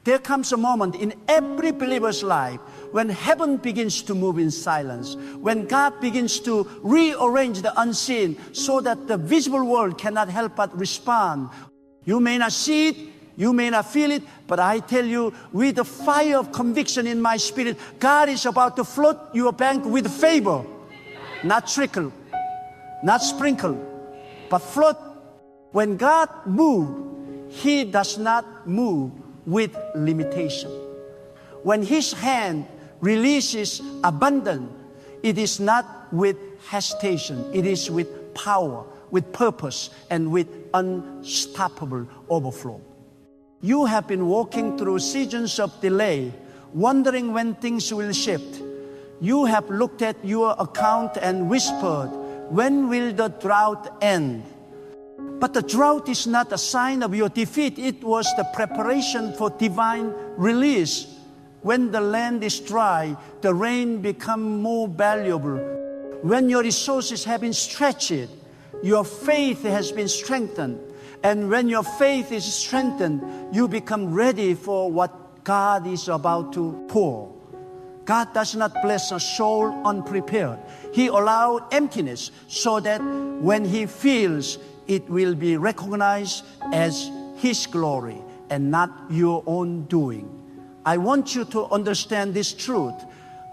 There comes a moment in every believer's life when heaven begins to move in silence, when God begins to rearrange the unseen so that the visible world cannot help but respond. You may not see it, you may not feel it, but I tell you, with the fire of conviction in my spirit, God is about to flood your bank with favor, not trickle, not sprinkle, but flood. When God moves, He does not move with limitation. When His hand releases abundance, it is not with hesitation. It is with power, with purpose, and with unstoppable overflow. You have been walking through seasons of delay, wondering when things will shift. You have looked at your account and whispered, when will the drought end? But the drought is not a sign of your defeat. It was the preparation for divine release. When the land is dry, the rain becomes more valuable. When your resources have been stretched, your faith has been strengthened. And when your faith is strengthened, you become ready for what God is about to pour. God does not bless a soul unprepared. He allows emptiness so that when He fills, it will be recognized as His glory and not your own doing. I want you to understand this truth.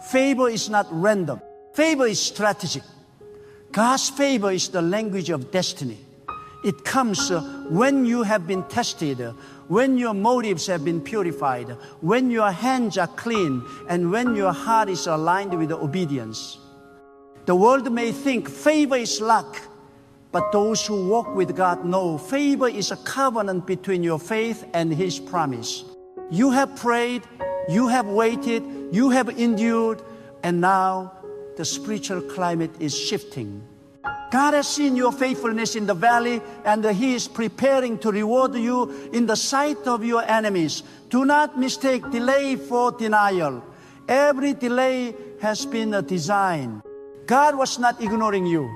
Favor is not random. Favor is strategic. God's favor is the language of destiny. It comes when you have been tested, when your motives have been purified, when your hands are clean, and when your heart is aligned with obedience. The world may think favor is luck, but those who walk with God know favor is a covenant between your faith and His promise. You have prayed, you have waited, you have endured, and now the spiritual climate is shifting. God has seen your faithfulness in the valley, and He is preparing to reward you in the sight of your enemies. Do not mistake delay for denial. Every delay has been a design. God was not ignoring you.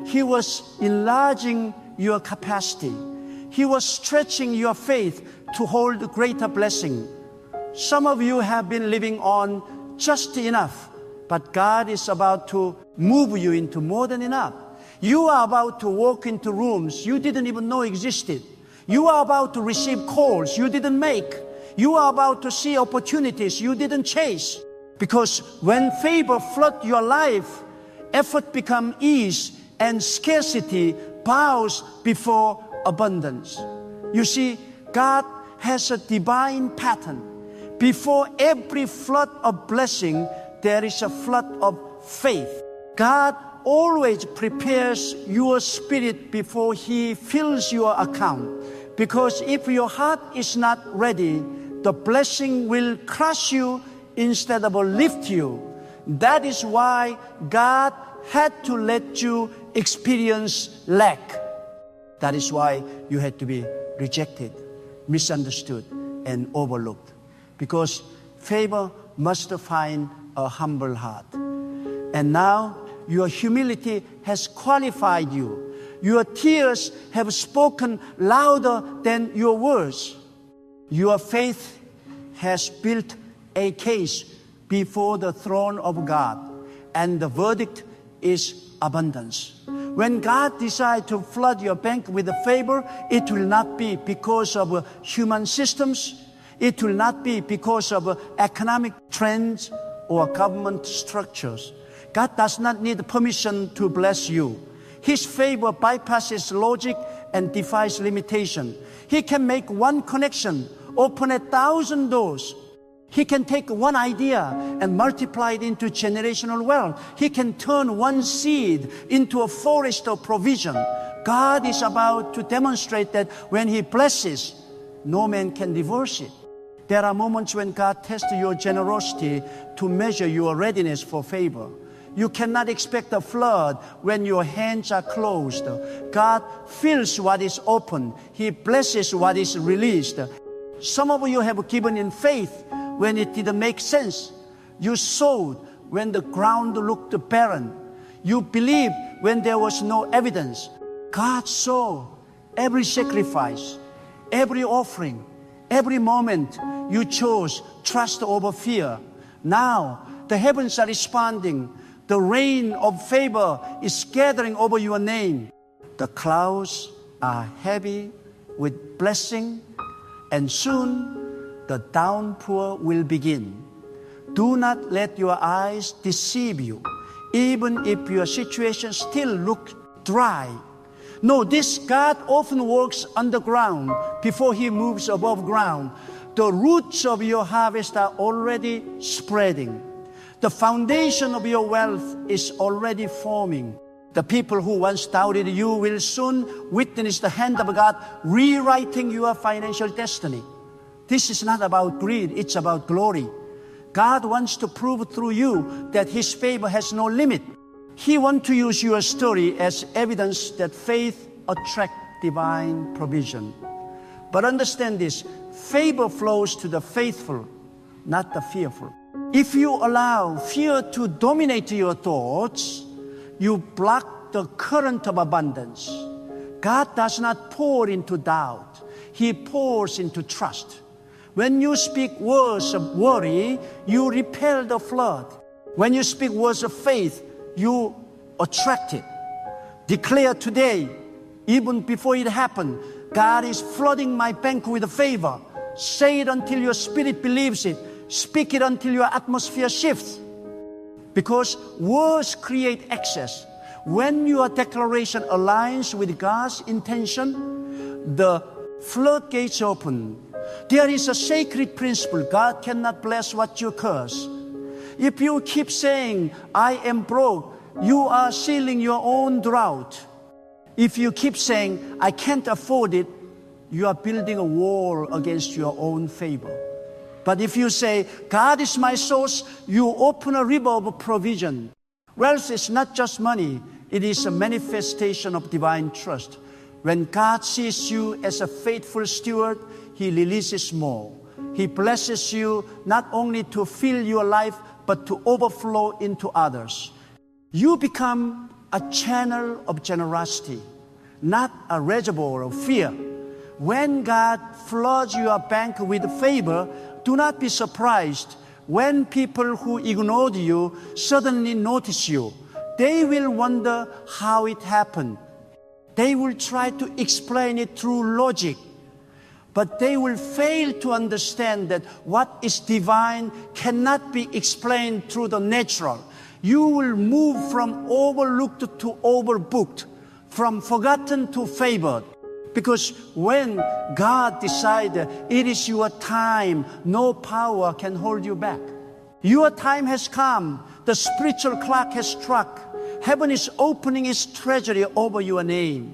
He was enlarging your capacity. He was stretching your faith to hold greater blessing. Some of you have been living on just enough, but God is about to move you into more than enough. You are about to walk into rooms you didn't even know existed. You are about to receive calls you didn't make. You are about to see opportunities you didn't chase. Because when favor floods your life, effort becomes ease and scarcity bows before abundance. You see, God has a divine pattern. Before every flood of blessing, there is a flood of faith. God always prepares your spirit before He fills your account. Because if your heart is not ready, the blessing will crush you instead of lift you. That is why God had to let you experience lack. That is why you had to be rejected, misunderstood, and overlooked. Because favor must find a humble heart. And now your humility has qualified you. Your tears have spoken louder than your words. Your faith has built a case before the throne of God, and the verdict is abundance. When God decides to flood your bank with favor, it will not be because of human systems. It will not be because of economic trends or government structures. God does not need permission to bless you. His favor bypasses logic and defies limitation. He can make one connection, open 1,000 doors. He can take one idea and multiply it into generational wealth. He can turn one seed into a forest of provision. God is about to demonstrate that when He blesses, no man can reverse it. There are moments when God tests your generosity to measure your readiness for favor. You cannot expect a flood when your hands are closed. God fills what is open. He blesses what is released. Some of you have given in faith when it didn't make sense. You sowed when the ground looked barren. You believed when there was no evidence. God saw every sacrifice, every offering, every moment you chose trust over fear. Now, the heavens are responding. The rain of favor is gathering over your name. The clouds are heavy with blessing, and soon the downpour will begin. Do not let your eyes deceive you, even if your situation still looks dry. No, this God often works underground before He moves above ground. The roots of your harvest are already spreading. The foundation of your wealth is already forming. The people who once doubted you will soon witness the hand of God rewriting your financial destiny. This is not about greed, it's about glory. God wants to prove through you that His favor has no limit. He wants to use your story as evidence that faith attracts divine provision. But understand this, favor flows to the faithful, not the fearful. If you allow fear to dominate your thoughts, you block the current of abundance. God does not pour into doubt. He pours into trust. When you speak words of worry, you repel the flood. When you speak words of faith, you attract it. Declare today, even before it happened, God is flooding my bank with favor. Say it until your spirit believes it. Speak it until your atmosphere shifts. Because words create access. When your declaration aligns with God's intention, the floodgates open. There is a sacred principle. God cannot bless what you curse. If you keep saying, I am broke, you are sealing your own drought. If you keep saying, I can't afford it, you are building a wall against your own favor. But if you say, God is my source, you open a river of provision. Wealth is not just money. It is a manifestation of divine trust. When God sees you as a faithful steward, He releases more. He blesses you not only to fill your life, but to overflow into others. You become a channel of generosity, not a reservoir of fear. When God floods your bank with favor, do not be surprised when people who ignored you suddenly notice you. They will wonder how it happened. They will try to explain it through logic, but they will fail to understand that what is divine cannot be explained through the natural. You will move from overlooked to overbooked, from forgotten to favored. Because when God decided it is your time, no power can hold you back. Your time has come. The spiritual clock has struck. Heaven is opening its treasury over your name.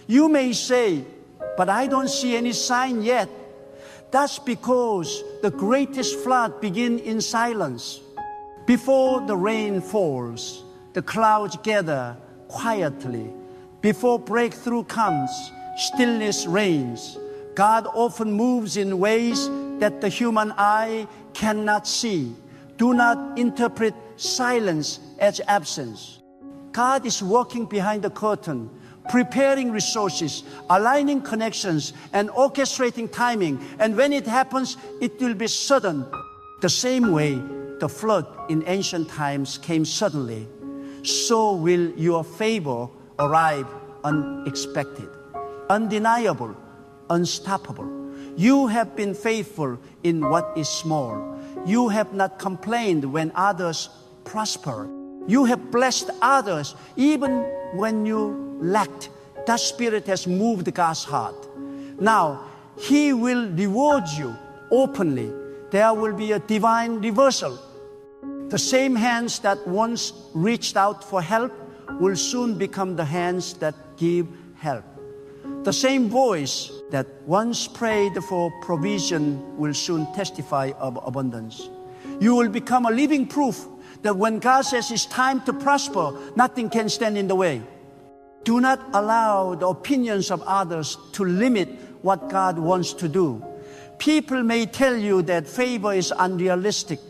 You may say, but I don't see any sign yet. That's because the greatest flood begins in silence. Before the rain falls, the clouds gather quietly. Before breakthrough comes, stillness reigns. God often moves in ways that the human eye cannot see. Do not interpret silence as absence. God is working behind the curtain, preparing resources, aligning connections, and orchestrating timing. And when it happens, it will be sudden. The same way the flood in ancient times came suddenly, so will your favor arrive unexpected, undeniable, unstoppable. You have been faithful in what is small. You have not complained when others prosper. You have blessed others even when you lacked. That spirit has moved God's heart. Now, He will reward you openly. There will be a divine reversal. The same hands that once reached out for help will soon become the hands that give help. The same voice that once prayed for provision will soon testify of abundance. You will become a living proof that when God says it's time to prosper, nothing can stand in the way. Do not allow the opinions of others to limit what God wants to do. People may tell you that favor is unrealistic,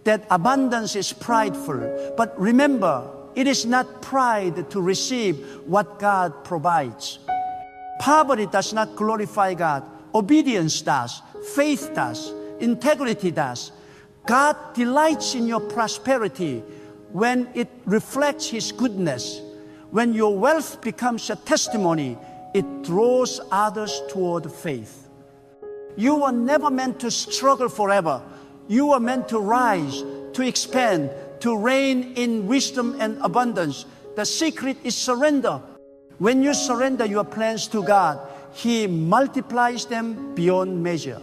that abundance is prideful. But remember, it is not pride to receive what God provides. Poverty does not glorify God. Obedience does. Faith does. Integrity does. God delights in your prosperity when it reflects His goodness. When your wealth becomes a testimony, it draws others toward faith. You were never meant to struggle forever. You were meant to rise, to expand, to reign in wisdom and abundance. The secret is surrender. When you surrender your plans to God, He multiplies them beyond measure.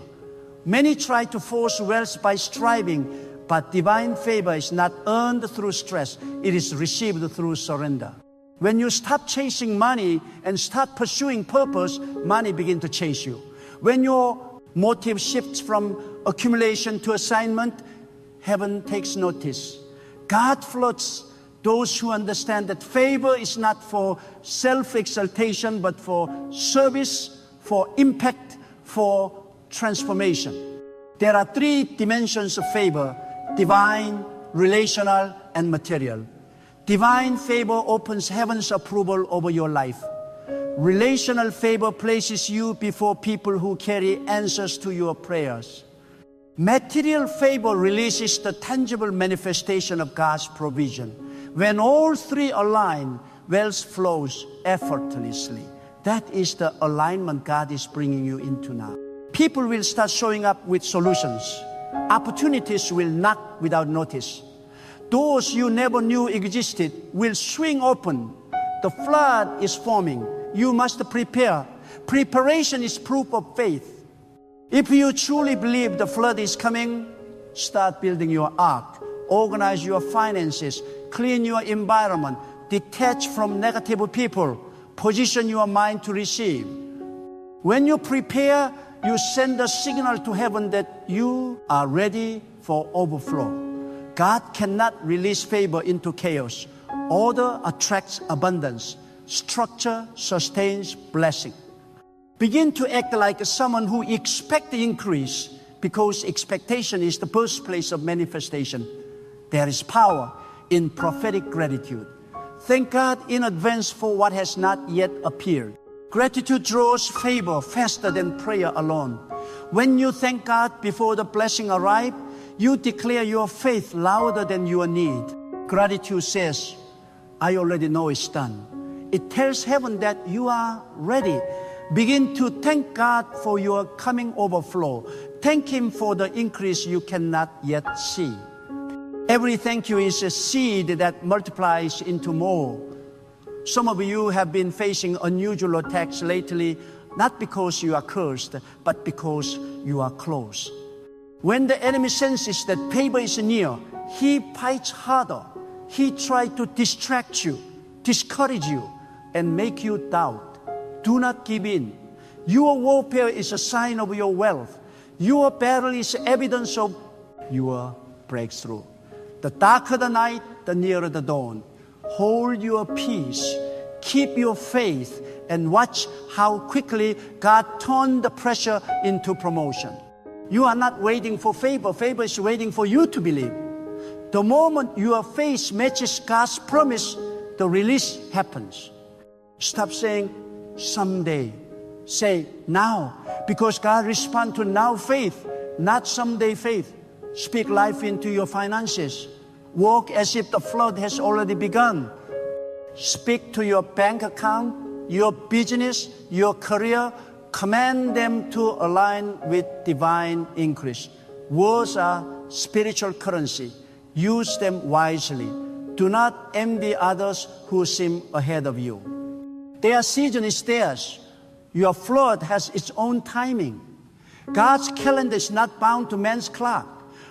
Many try to force wealth by striving, but divine favor is not earned through stress. It is received through surrender. When you stop chasing money and start pursuing purpose, money begins to chase you. When your motive shifts from accumulation to assignment, heaven takes notice. God floods those who understand that favor is not for self-exaltation, but for service, for impact, for transformation. There are three dimensions of favor: divine, relational, and material. Divine favor opens heaven's approval over your life. Relational favor places you before people who carry answers to your prayers. Material favor releases the tangible manifestation of God's provision. When all three align, wealth flows effortlessly. That is the alignment God is bringing you into now. People will start showing up with solutions. Opportunities will knock without notice. Doors you never knew existed will swing open. The flood is forming. You must prepare. Preparation is proof of faith. If you truly believe the flood is coming, start building your ark. Organize your finances. Clean your environment. Detach from negative people. Position your mind to receive. When you prepare, you send a signal to heaven that you are ready for overflow. God cannot release favor into chaos. Order attracts abundance. Structure sustains blessing. Begin to act like someone who expects the increase, because expectation is the birthplace of manifestation. There is power in prophetic gratitude. Thank God in advance for what has not yet appeared. Gratitude draws favor faster than prayer alone. When you thank God before the blessing arrives, you declare your faith louder than your need. Gratitude says, I already know it's done. It tells heaven that you are ready. Begin to thank God for your coming overflow. Thank Him for the increase you cannot yet see. Every thank you is a seed that multiplies into more. Some of you have been facing unusual attacks lately, not because you are cursed, but because you are close. When the enemy senses that favor is near, he fights harder. He tries to distract you, discourage you, and make you doubt. Do not give in. Your warfare is a sign of your wealth. Your battle is evidence of your breakthrough. The darker the night, the nearer the dawn. Hold your peace, keep your faith, and watch how quickly God turned the pressure into promotion. You are not waiting for favor. Favor is waiting for you to believe. The moment your faith matches God's promise, the release happens. Stop saying, someday. Say, now. Because God responds to now faith, not someday faith. Speak life into your finances. Walk as if the flood has already begun. Speak to your bank account, your business, your career. Command them to align with divine increase. Words are spiritual currency. Use them wisely. Do not envy others who seem ahead of you. Their season is theirs. Your flood has its own timing. God's calendar is not bound to man's clock.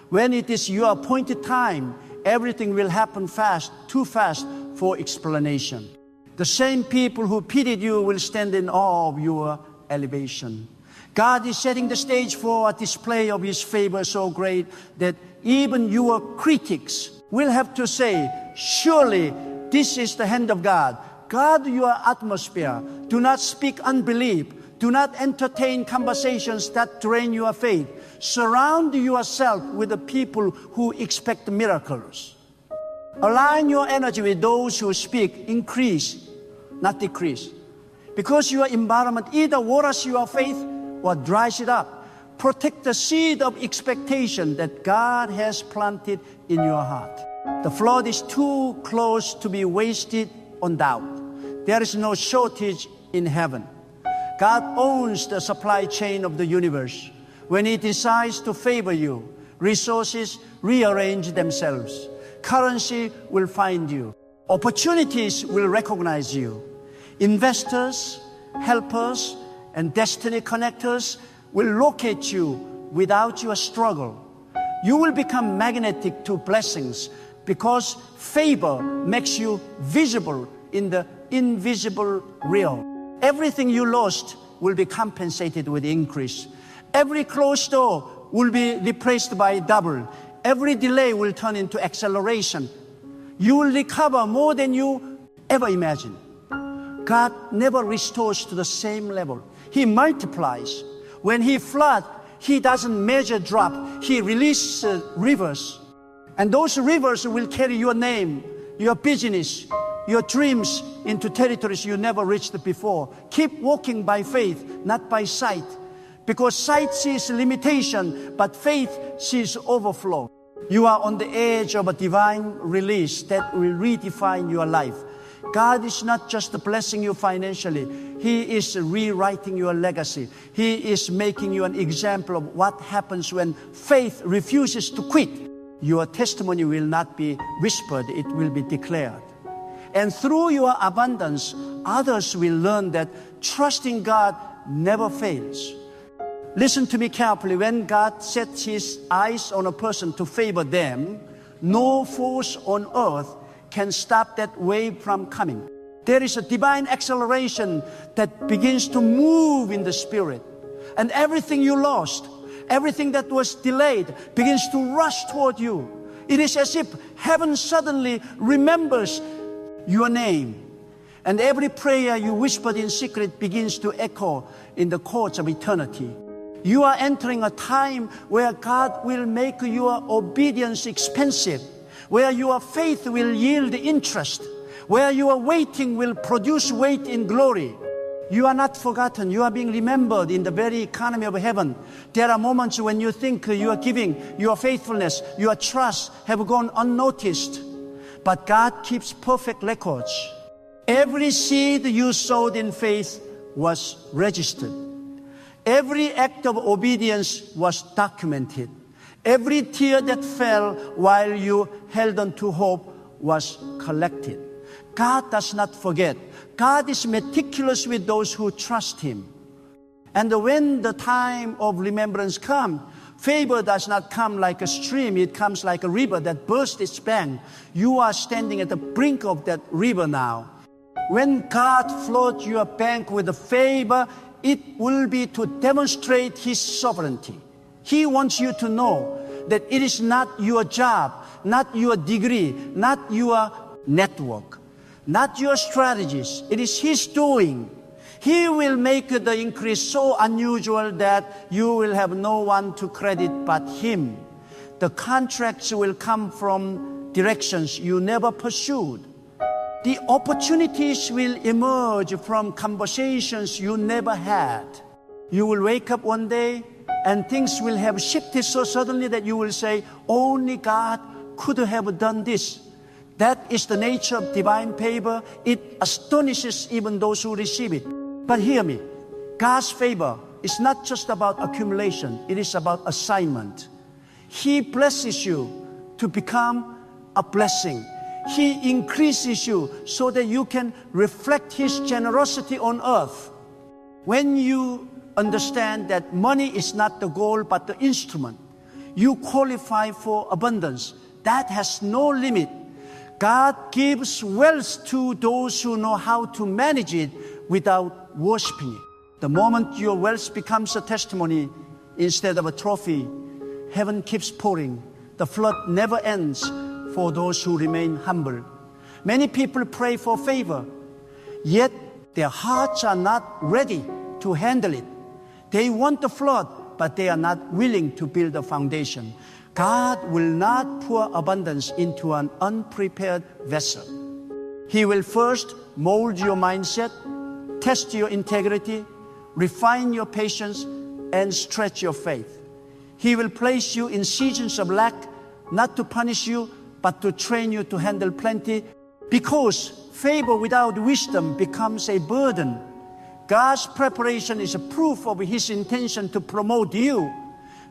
When it is your appointed time, everything will happen fast, too fast for explanation. The same people who pitied you will stand in awe of your elevation. God is setting the stage for a display of His favor so great that even your critics will have to say, surely this is the hand of God. Guard your atmosphere. Do not speak unbelief. Do not entertain conversations that drain your faith. Surround yourself with the people who expect miracles. Align your energy with those who speak increase, not decrease. Because your environment either waters your faith or dries it up. Protect the seed of expectation that God has planted in your heart. The flood is too close to be wasted on doubt. There is no shortage in heaven. God owns the supply chain of the universe. When He decides to favor you, resources rearrange themselves. Currency will find you. Opportunities will recognize you. Investors, helpers, and destiny connectors will locate you without your struggle. You will become magnetic to blessings because favor makes you visible in the invisible realm. Everything you lost will be compensated with increase. Every closed door will be replaced by double. Every delay will turn into acceleration. You will recover more than you ever imagined. God never restores to the same level. He multiplies. When He floods, He doesn't measure drop. He releases rivers. And those rivers will carry your name, your business, your dreams into territories you never reached before. Keep walking by faith, not by sight. Because sight sees limitation, but faith sees overflow. You are on the edge of a divine release that will redefine your life. God is not just blessing you financially. He is rewriting your legacy. He is making you an example of what happens when faith refuses to quit. Your testimony will not be whispered, it will be declared. And through your abundance, others will learn that trusting God never fails. Listen to me carefully. When God sets His eyes on a person to favor them, no force on earth can stop that wave from coming. There is a divine acceleration that begins to move in the Spirit. And everything you lost, everything that was delayed, begins to rush toward you. It is as if heaven suddenly remembers your name. And every prayer you whispered in secret begins to echo in the courts of eternity. You are entering a time where God will make your obedience expensive, where your faith will yield interest, where your waiting will produce weight in glory. You are not forgotten. You are being remembered in the very economy of heaven. There are moments when you think your giving, your faithfulness, your trust have gone unnoticed. But God keeps perfect records. Every seed you sowed in faith was registered. Every act of obedience was documented. Every tear that fell while you held on to hope was collected. God does not forget. God is meticulous with those who trust Him. And when the time of remembrance comes, favor does not come like a stream. It comes like a river that bursts its bank. You are standing at the brink of that river now. When God floods your bank with the favor, it will be to demonstrate His sovereignty. He wants you to know that it is not your job, not your degree, not your network, not your strategies. It is His doing. He will make the increase so unusual that you will have no one to credit but Him. The contracts will come from directions you never pursued. The opportunities will emerge from conversations you never had. You will wake up one day and things will have shifted so suddenly that you will say, only God could have done this. That is the nature of divine favor. It astonishes even those who receive it. But hear me, God's favor is not just about accumulation. It is about assignment. He blesses you to become a blessing. He increases you so that you can reflect His generosity on earth. When you understand that money is not the goal but the instrument, you qualify for abundance. That has no limit. God gives wealth to those who know how to manage it without worshiping it. The moment your wealth becomes a testimony instead of a trophy, heaven keeps pouring. The flood never ends for those who remain humble. Many people pray for favor, yet their hearts are not ready to handle it. They want the flood, but they are not willing to build a foundation. God will not pour abundance into an unprepared vessel. He will first mold your mindset, test your integrity, refine your patience, and stretch your faith. He will place you in seasons of lack, not to punish you, but to train you to handle plenty, because favor without wisdom becomes a burden. God's preparation is a proof of His intention to promote you.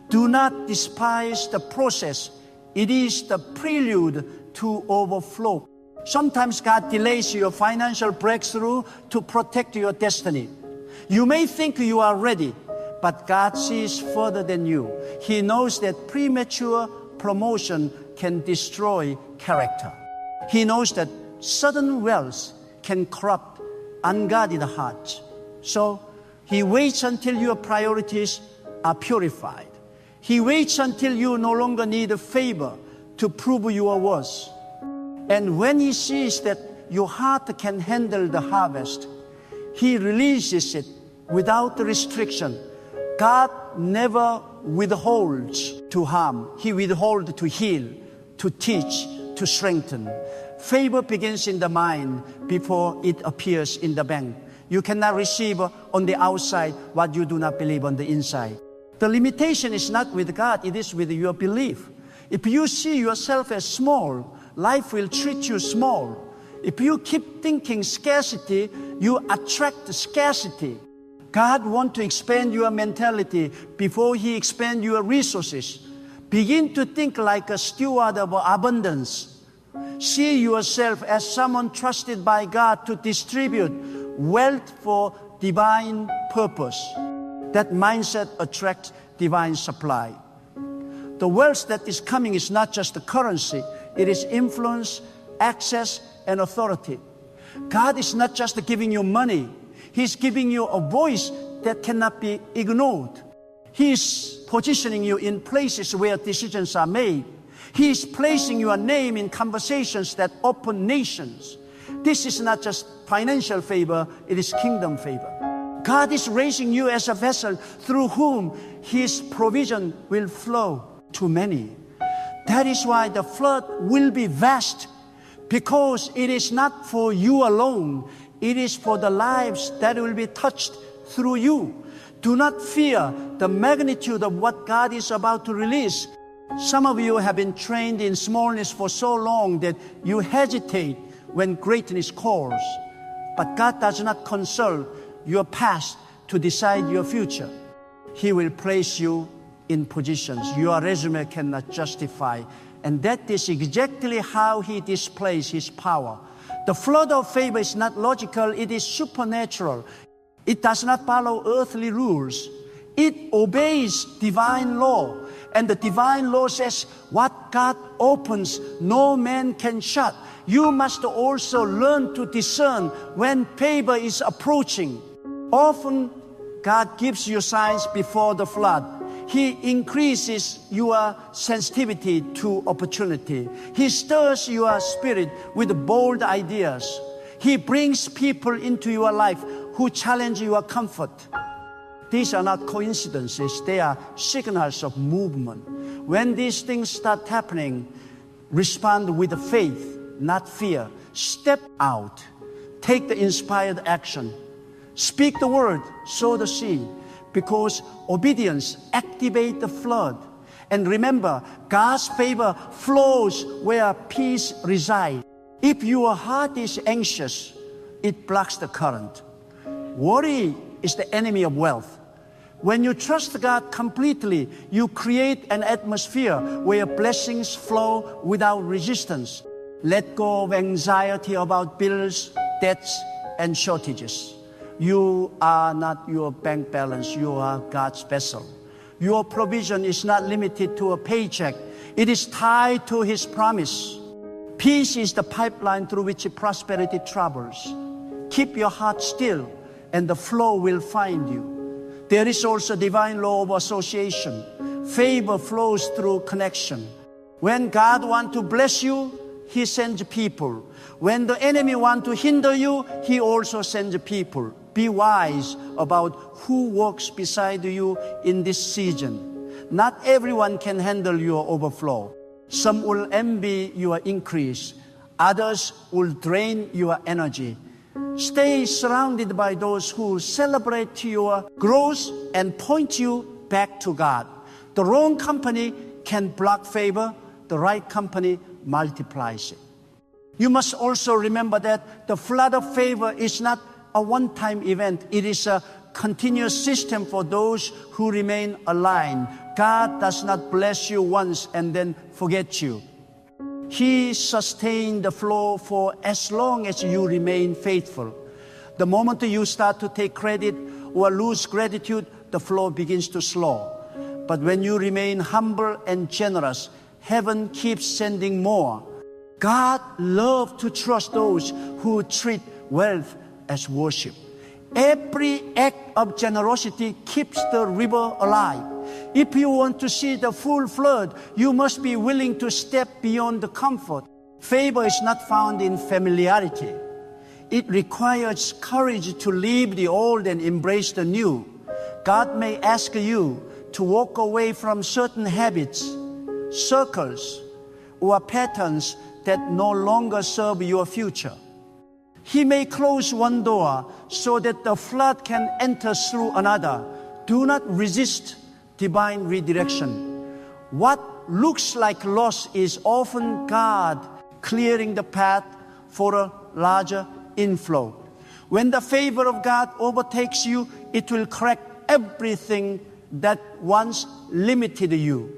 Do not despise the process. It is the prelude to overflow. Sometimes God delays your financial breakthrough to protect your destiny. You may think you are ready, but God sees further than you. He knows that premature promotion can destroy character. He knows that sudden wealth can corrupt unguarded hearts. So He waits until your priorities are purified. He waits until you no longer need a favor to prove your worth. And when He sees that your heart can handle the harvest, He releases it without restriction. God never withholds to harm. He withholds to heal, to teach, to strengthen. Favor begins in the mind before it appears in the bank. You cannot receive on the outside what you do not believe on the inside. The limitation is not with God, it is with your belief. If you see yourself as small, life will treat you small. If you keep thinking scarcity, you attract scarcity. God wants to expand your mentality before He expands your resources. Begin to think like a steward of abundance. See yourself as someone trusted by God to distribute wealth for divine purpose. That mindset attracts divine supply. The wealth that is coming is not just the currency. It is influence, access, and authority. God is not just giving you money. He's giving you a voice that cannot be ignored. He is positioning you in places where decisions are made. He is placing your name in conversations that open nations. This is not just financial favor, it is kingdom favor. God is raising you as a vessel through whom His provision will flow to many. That is why the flood will be vast, because it is not for you alone. It is for the lives that will be touched through you. Do not fear the magnitude of what God is about to release. Some of you have been trained in smallness for so long that you hesitate when greatness calls. But God does not consult your past to decide your future. He will place you in positions your resume cannot justify. And that is exactly how He displays His power. The flood of favor is not logical, it is supernatural. It does not follow earthly rules. It obeys divine law. And the divine law says, what God opens, no man can shut. You must also learn to discern when favor is approaching. Often, God gives you signs before the flood. He increases your sensitivity to opportunity. He stirs your spirit with bold ideas. He brings people into your life who challenge your comfort. These are not coincidences. They are signals of movement. When these things start happening, respond with faith, not fear. Step out. Take the inspired action. Speak the word, sow the seed. Because obedience activates the flood. And remember, God's favor flows where peace resides. If your heart is anxious, it blocks the current. Worry is the enemy of wealth. When you trust God completely, you create an atmosphere where blessings flow without resistance. Let go of anxiety about bills, debts, and shortages. You are not your bank balance, you are God's vessel. Your provision is not limited to a paycheck. It is tied to His promise. Peace is the pipeline through which prosperity travels. Keep your heart still, and the flow will find you. There is also divine law of association. Favor flows through connection. When God wants to bless you, He sends people. When the enemy wants to hinder you, He also sends people. Be wise about who walks beside you in this season. Not everyone can handle your overflow. Some will envy your increase. Others will drain your energy. Stay surrounded by those who celebrate your growth and point you back to God. The wrong company can block favor. The right company multiplies it. You must also remember that the flood of favor is not a one-time event. It is a continuous system for those who remain aligned. God does not bless you once and then forget you. He sustains the flow for as long as you remain faithful. The moment you start to take credit or lose gratitude, the flow begins to slow. But when you remain humble and generous, heaven keeps sending more. God loves to trust those who treat wealth as worship. Every act of generosity keeps the river alive. If you want to see the full flood, you must be willing to step beyond the comfort. Favor is not found in familiarity. It requires courage to leave the old and embrace the new. God may ask you to walk away from certain habits, circles, or patterns that no longer serve your future. He may close one door so that the flood can enter through another. Do not resist divine redirection. What looks like loss is often God clearing the path for a larger inflow. When the favor of God overtakes you, it will correct everything that once limited you.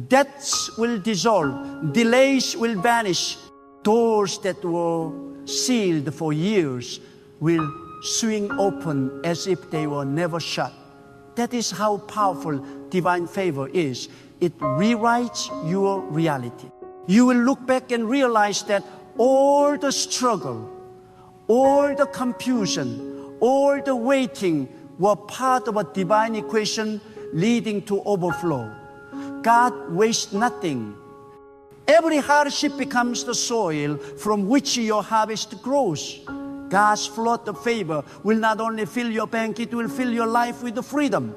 Debts will dissolve, delays will vanish, doors that were sealed for years will swing open as if they were never shut. That is how powerful divine favor is. It rewrites your reality. You will look back and realize that all the struggle, all the confusion, all the waiting were part of a divine equation leading to overflow. God wastes nothing. Every hardship becomes the soil from which your harvest grows. God's flood of favor will not only fill your bank, it will fill your life with freedom.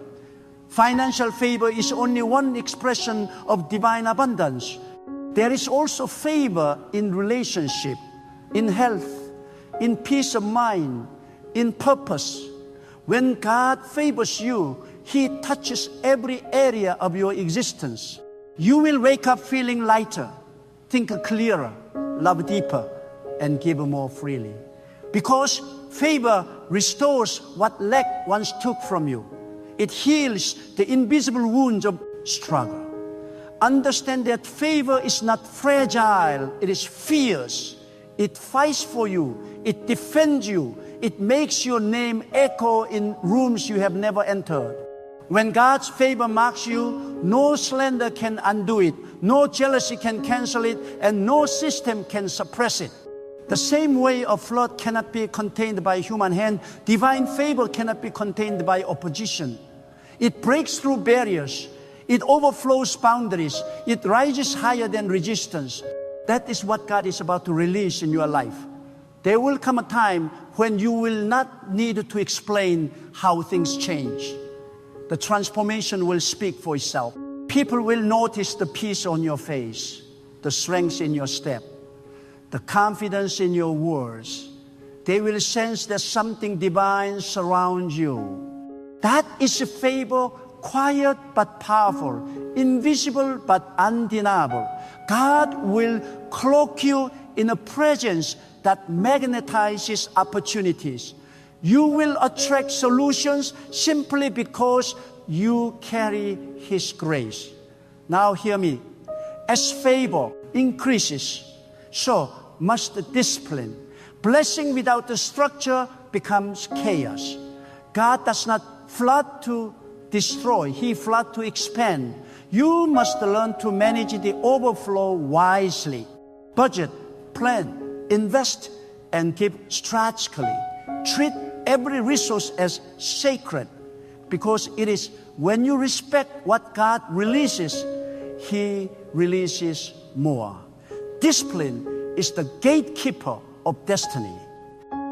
Financial favor is only one expression of divine abundance. There is also favor in relationship, in health, in peace of mind, in purpose. When God favors you, He touches every area of your existence. You will wake up feeling lighter, think clearer, love deeper, and give more freely. Because favor restores what lack once took from you. It heals the invisible wounds of struggle. Understand that favor is not fragile, it is fierce. It fights for you, it defends you, it makes your name echo in rooms you have never entered. When God's favor marks you, no slander can undo it, no jealousy can cancel it, and no system can suppress it. The same way a flood cannot be contained by human hand, divine favor cannot be contained by opposition. It breaks through barriers. It overflows boundaries. It rises higher than resistance. That is what God is about to release in your life. There will come a time when you will not need to explain how things change. The transformation will speak for itself. People will notice the peace on your face, the strength in your step, the confidence in your words. They will sense that something divine surrounds you. That is a favor, quiet but powerful, invisible but undeniable. God will cloak you in a presence that magnetizes opportunities. You will attract solutions simply because you carry His grace. Now hear me. As favor increases, so must the discipline. Blessing without the structure becomes chaos. God does not flood to destroy, He floods to expand. You must learn to manage the overflow wisely. Budget, plan, invest, and give strategically. Treat every resource as sacred, because it is when you respect what God releases, He releases more. Discipline is the gatekeeper of destiny.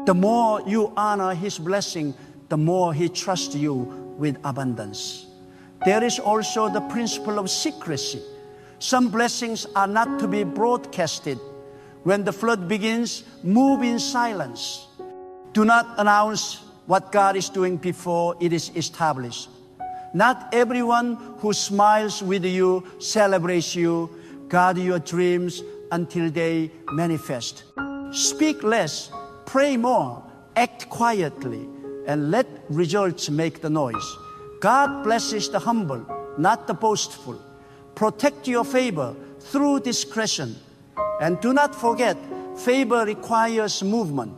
The more you honor His blessing, the more He trusts you with abundance. There is also the principle of secrecy. Some blessings are not to be broadcasted. When the flood begins, move in silence. Do not announce what God is doing before it is established. Not everyone who smiles with you celebrates you. Guard your dreams until they manifest. Speak less, pray more, act quietly, and let results make the noise. God blesses the humble, not the boastful. Protect your favor through discretion. And do not forget, favor requires movement.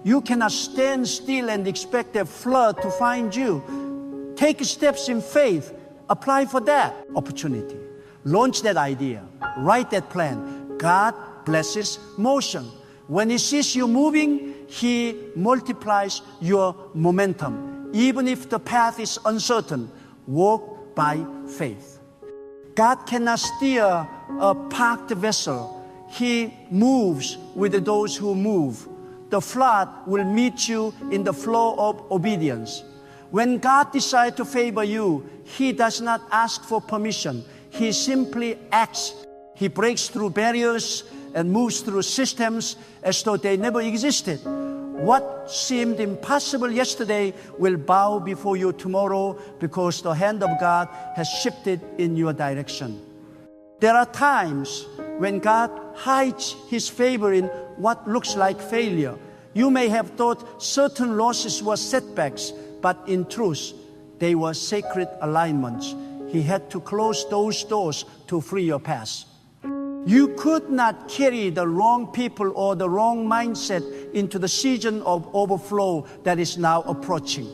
You cannot stand still and expect a flood to find you. Take steps in faith. Apply for that opportunity. Launch that idea. Write that plan. God blesses motion. When He sees you moving, He multiplies your momentum. Even if the path is uncertain, walk by faith. God cannot steer a parked vessel. He moves with those who move. The flood will meet you in the flow of obedience. When God decides to favor you, He does not ask for permission. He simply acts. He breaks through barriers and moves through systems as though they never existed. What seemed impossible yesterday will bow before you tomorrow because the hand of God has shifted in your direction. There are times when God hides His favor in what looks like failure. You may have thought certain losses were setbacks, but in truth, they were sacred alignments. He had to close those doors to free your path. You could not carry the wrong people or the wrong mindset into the season of overflow that is now approaching.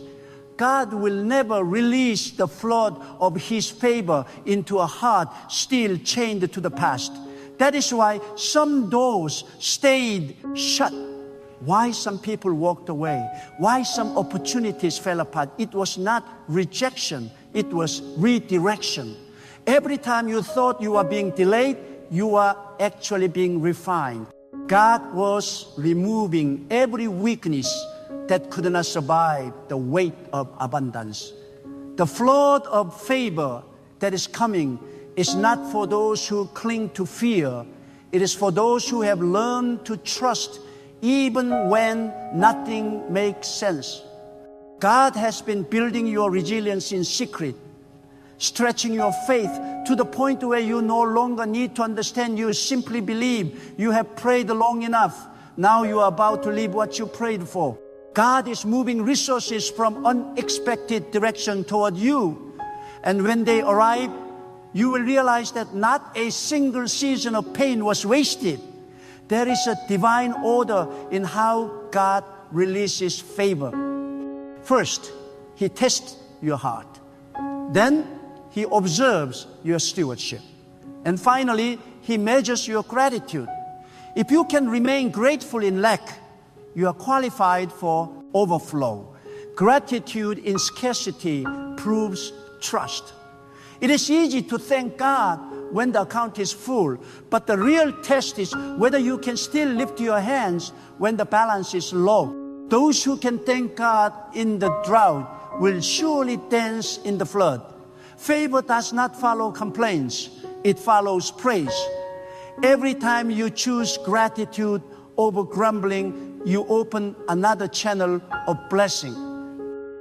God will never release the flood of His favor into a heart still chained to the past. That is why some doors stayed shut. Why some people walked away. Why some opportunities fell apart. It was not rejection. It was redirection. Every time you thought you were being delayed, you are actually being refined. God was removing every weakness that could not survive the weight of abundance. The flood of favor that is coming is not for those who cling to fear. It is for those who have learned to trust even when nothing makes sense. God has been building your resilience in secret, stretching your faith to the point where you no longer need to understand. You simply believe. You have prayed long enough. Now you are about to live what you prayed for. God is moving resources from unexpected direction toward you. And when they arrive, you will realize that not a single season of pain was wasted. There is a divine order in how God releases favor. First, He tests your heart. Then, He observes your stewardship. And finally, He measures your gratitude. If you can remain grateful in lack, you are qualified for overflow. Gratitude in scarcity proves trust. It is easy to thank God when the account is full, but the real test is whether you can still lift your hands when the balance is low. Those who can thank God in the drought will surely dance in the flood. Favor does not follow complaints. It follows praise. Every time you choose gratitude over grumbling, you open another channel of blessing.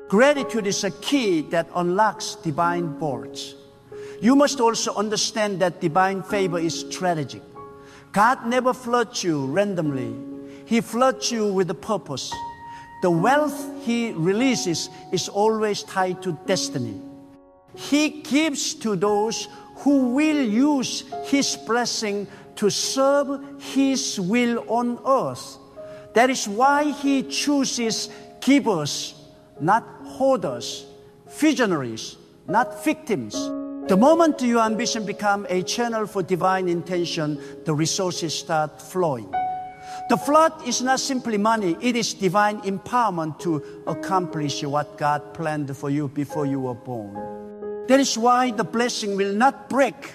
Gratitude is a key that unlocks divine vaults. You must also understand that divine favor is strategic. God never floods you randomly. He floods you with a purpose. The wealth He releases is always tied to destiny. He gives to those who will use His blessing to serve His will on earth. That is why He chooses givers, not hoarders, visionaries, not victims. The moment your ambition becomes a channel for divine intention, the resources start flowing. The flood is not simply money, it is divine empowerment to accomplish what God planned for you before you were born. That is why the blessing will not break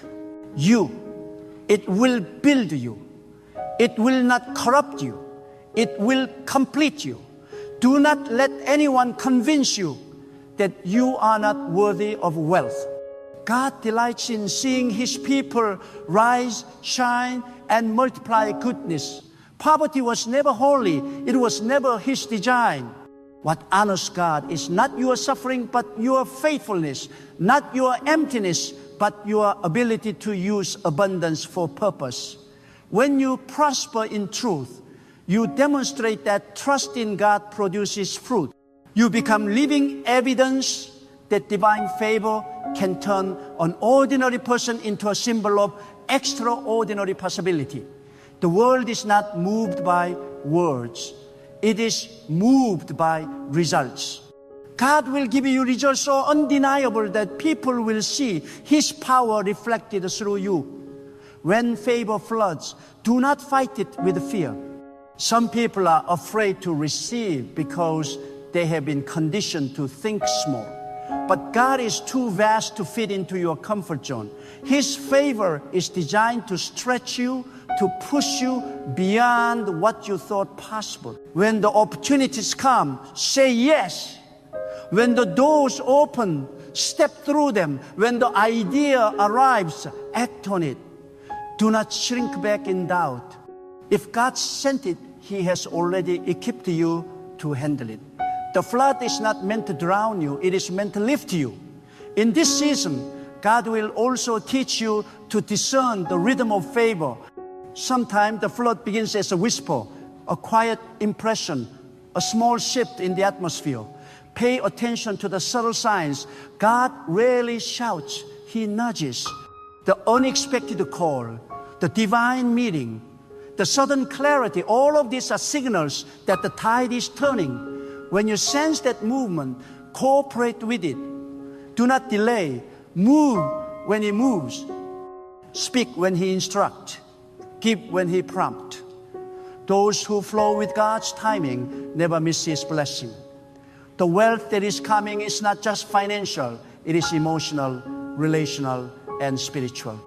you. It will build you. It will not corrupt you. It will complete you. Do not let anyone convince you that you are not worthy of wealth. God delights in seeing His people rise, shine, and multiply goodness. Poverty was never holy. It was never His design. What honors God is not your suffering, but your faithfulness, not your emptiness, but your ability to use abundance for purpose. When you prosper in truth, you demonstrate that trust in God produces fruit. You become living evidence that divine favor can turn an ordinary person into a symbol of extraordinary possibility. The world is not moved by words. It is moved by results. God will give you results so undeniable that people will see His power reflected through you. When favor floods, do not fight it with fear. Some people are afraid to receive because they have been conditioned to think small. But God is too vast to fit into your comfort zone. His favor is designed to stretch you, to push you beyond what you thought possible. When the opportunities come, say yes. When the doors open, step through them. When the idea arrives, act on it. Do not shrink back in doubt. If God sent it, He has already equipped you to handle it. The flood is not meant to drown you. It is meant to lift you. In this season, God will also teach you to discern the rhythm of favor. Sometimes the flood begins as a whisper, a quiet impression, a small shift in the atmosphere. Pay attention to the subtle signs. God rarely shouts. He nudges. The unexpected call, the divine meeting, the sudden clarity, all of these are signals that the tide is turning. When you sense that movement, cooperate with it. Do not delay. Move when He moves. Speak when He instructs. Give when He prompts. Those who flow with God's timing never miss His blessing. The wealth that is coming is not just financial. It is emotional, relational, and spiritual.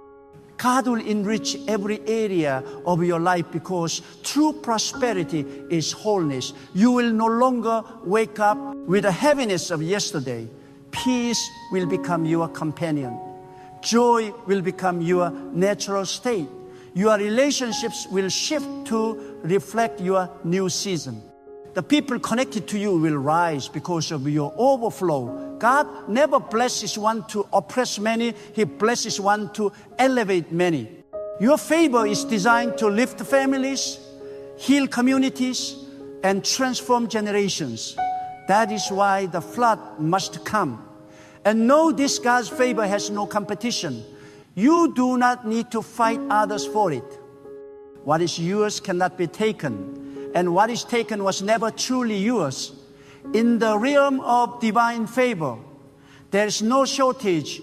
God will enrich every area of your life because true prosperity is wholeness. You will no longer wake up with the heaviness of yesterday. Peace will become your companion. Joy will become your natural state. Your relationships will shift to reflect your new season. The people connected to you will rise because of your overflow. God never blesses one to oppress many. He blesses one to elevate many. Your favor is designed to lift families, heal communities, and transform generations. That is why the flood must come. And know this: God's favor has no competition. You do not need to fight others for it. What is yours cannot be taken. And what is taken was never truly yours. In the realm of divine favor, there is no shortage.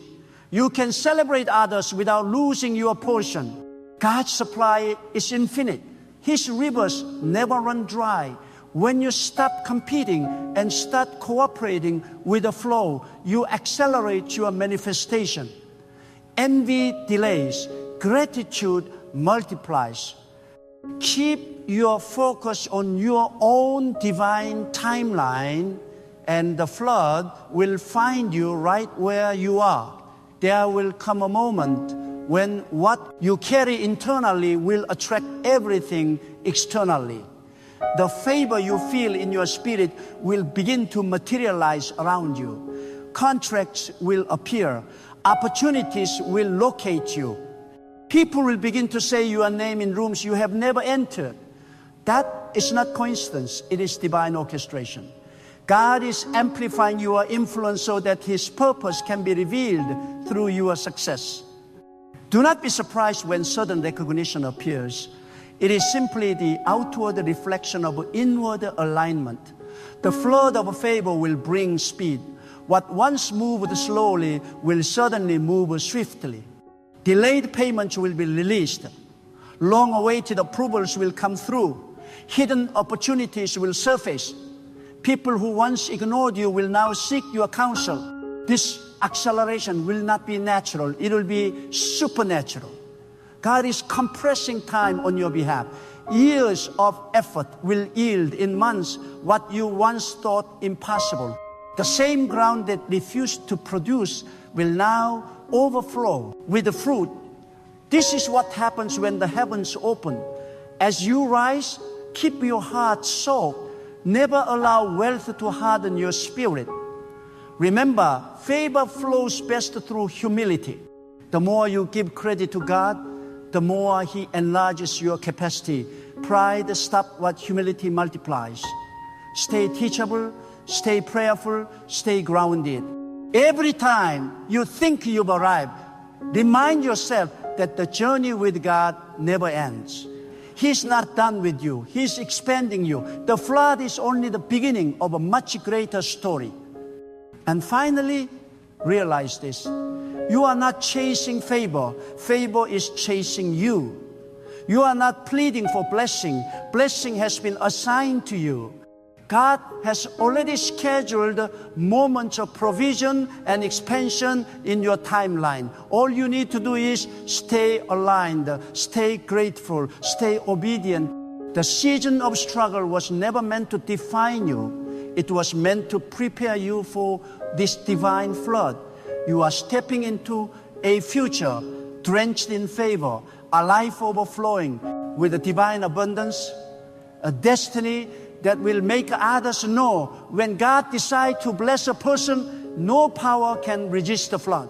You can celebrate others without losing your portion. God's supply is infinite. His rivers never run dry. When you stop competing and start cooperating with the flow, you accelerate your manifestation. Envy delays. Gratitude multiplies. Keep your focus on your own divine timeline, and the flood will find you right where you are. There will come a moment when what you carry internally will attract everything externally. The favor you feel in your spirit will begin to materialize around you. Contracts will appear. Opportunities will locate you. People will begin to say your name in rooms you have never entered. That is not coincidence. It is divine orchestration. God is amplifying your influence so that His purpose can be revealed through your success. Do not be surprised when sudden recognition appears. It is simply the outward reflection of inward alignment. The flood of favor will bring speed. What once moved slowly will suddenly move swiftly. Delayed payments will be released. Long-awaited approvals will come through. Hidden opportunities will surface. People who once ignored you will now seek your counsel. This acceleration will not be natural. It will be supernatural. God is compressing time on your behalf. Years of effort will yield in months what you once thought impossible. The same ground that refused to produce will now overflow with the fruit. This is what happens when the heavens open. As you rise, keep your heart soaked. Never allow wealth to harden your spirit. Remember, favor flows best through humility. The more you give credit to God, the more He enlarges your capacity. Pride stops what humility multiplies. Stay teachable, stay prayerful, stay grounded. Every time you think you've arrived, remind yourself that the journey with God never ends. He's not done with you. He's expanding you. The flood is only the beginning of a much greater story. And finally, realize this. You are not chasing favor. Favor is chasing you. You are not pleading for blessing. Blessing has been assigned to you. God has already scheduled moments of provision and expansion in your timeline. All you need to do is stay aligned, stay grateful, stay obedient. The season of struggle was never meant to define you. It was meant to prepare you for this divine flood. You are stepping into a future drenched in favor, a life overflowing with a divine abundance, a destiny that will make others know when God decides to bless a person, no power can resist the flood.